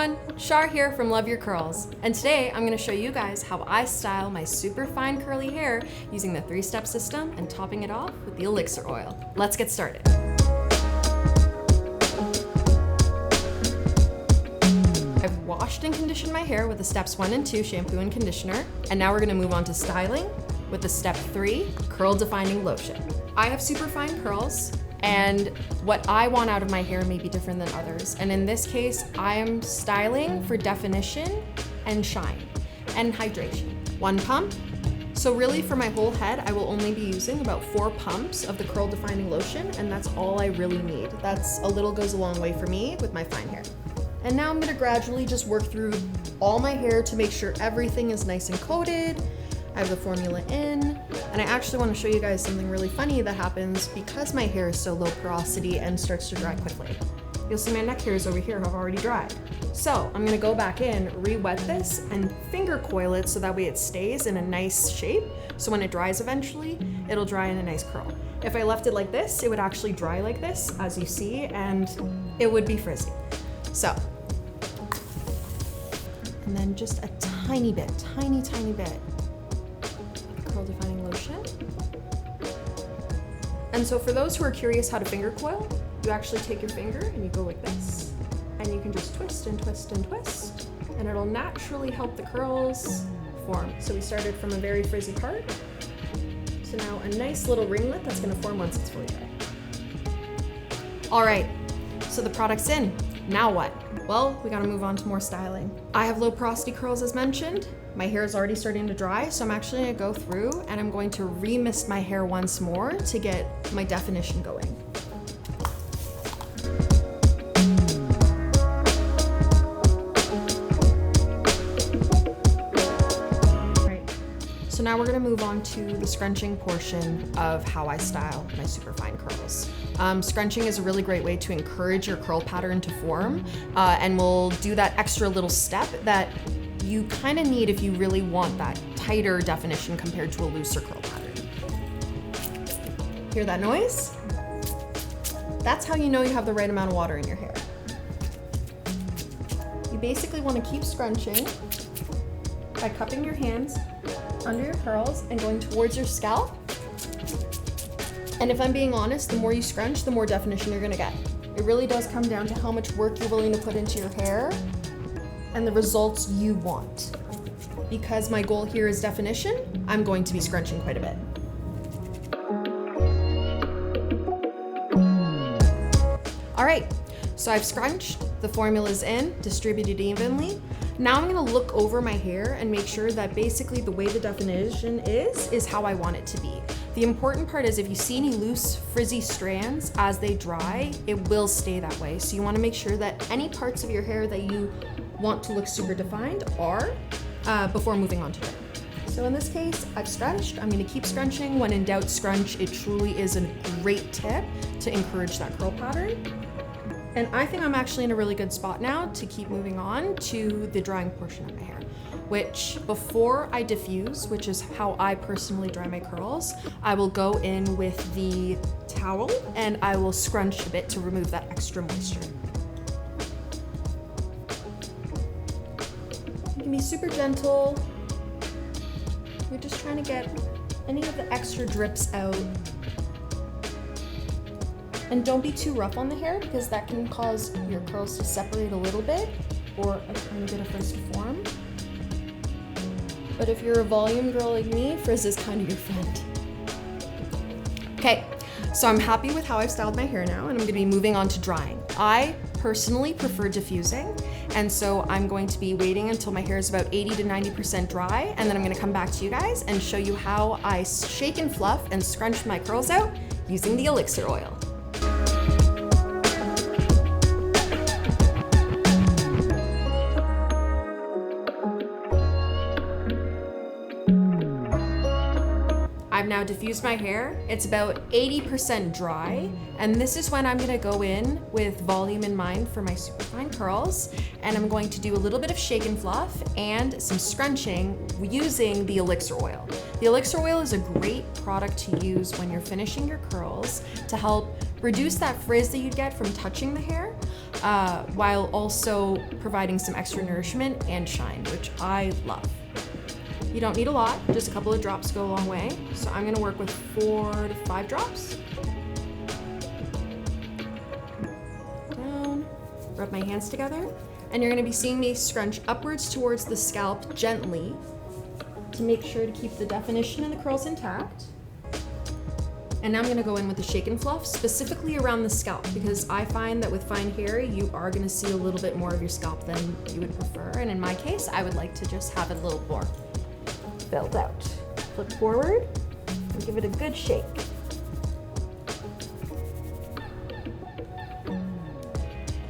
everyone, Shar here from Love Your Curls, and today I'm going to show you guys how I style my super fine curly hair using the 3-step system and topping it off with the elixir oil. Let's get started. I've washed and conditioned my hair with the steps 1 and 2 shampoo and conditioner, and now we're going to move on to styling with the step 3 curl defining lotion. I have super fine curls, and what I want out of my hair may be different than others. And in this case, I am styling for definition and shine and hydration. 1 pump. So really for my whole head, I will only be using about 4 pumps of the curl defining lotion, and that's all I really need. That's a little goes a long way for me with my fine hair. And now I'm gonna gradually just work through all my hair to make sure everything is nice and coated. I have the formula in, and I actually want to show you guys something really funny that happens because my hair is so low porosity and starts to dry quickly. You'll see my neck hairs over here have already dried. So I'm gonna go back in, re-wet this, and finger coil it so that way it stays in a nice shape. So when it dries eventually, it'll dry in a nice curl. If I left it like this, it would actually dry like this, as you see, and it would be frizzy. So, and then just a tiny bit, tiny bit. Curl defining lotion. And so for those who are curious how to finger coil, you actually take your finger and you go like this, and you can just twist and twist and twist, and it'll naturally help the curls form. So we started from a very frizzy part to now a nice little ringlet that's gonna form once it's fully dry. All right, so the product's in. Now what? Well, we gotta move on to more styling. I have low porosity curls as mentioned. My hair is already starting to dry, so I'm actually gonna go through and I'm going to remist my hair once more to get my definition going. So now we're gonna move on to the scrunching portion of how I style my super fine curls. Scrunching is a really great way to encourage your curl pattern to form, and we'll do that extra little step that you kind of need if you really want that tighter definition compared to a looser curl pattern. Hear that noise? That's how you know you have the right amount of water in your hair. You basically want to keep scrunching by cupping your hands under your curls and going towards your scalp. And if I'm being honest, the more you scrunch, the more definition you're gonna get. It really does come down to how much work you're willing to put into your hair and the results you want. Because my goal here is definition, I'm going to be scrunching quite a bit. All right, so I've scrunched, the formula's in, distributed evenly. Now I'm gonna look over my hair and make sure that basically the way the definition is how I want it to be. The important part is if you see any loose, frizzy strands as they dry, it will stay that way. So you wanna make sure that any parts of your hair that you want to look super defined are before moving on to it. So in this case, I've scrunched. I'm gonna keep scrunching. When in doubt, scrunch. It truly is a great tip to encourage that curl pattern. And I think I'm actually in a really good spot now to keep moving on to the drying portion of my hair, which before I diffuse, which is how I personally dry my curls, I will go in with the towel and I will scrunch a bit to remove that extra moisture. You can be super gentle. You're just trying to get any of the extra drips out. And don't be too rough on the hair because that can cause your curls to separate a little bit or a tiny bit of frizz to form. But if you're a volume girl like me, frizz is kind of your friend. Okay, so I'm happy with how I've styled my hair now, and I'm gonna be moving on to drying. I personally prefer diffusing, and so I'm going to be waiting until my hair is about 80 to 90% dry, and then I'm gonna come back to you guys and show you how I shake and fluff and scrunch my curls out using the elixir oil. I've now diffused my hair. It's about 80% dry, and this is when I'm gonna go in with volume in mind for my super fine curls, and I'm going to do a little bit of shake and fluff and some scrunching using the elixir oil. The elixir oil is a great product to use when you're finishing your curls to help reduce that frizz that you'd get from touching the hair, while also providing some extra nourishment and shine, which I love. You don't need a lot, just a couple of drops go a long way. So I'm gonna work with 4 to 5 drops. Down, rub my hands together, and you're gonna be seeing me scrunch upwards towards the scalp gently to make sure to keep the definition and the curls intact. And now I'm gonna go in with the shake and fluff, specifically around the scalp, because I find that with fine hair, you are gonna see a little bit more of your scalp than you would prefer. And in my case, I would like to just have it a little more filled out. Flip forward and give it a good shake.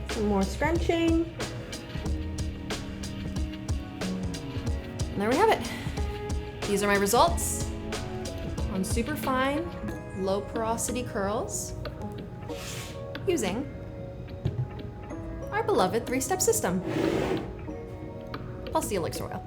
Some more scrunching. And there we have it. These are my results on super fine, low porosity curls using our beloved 3-step system, plus the elixir oil.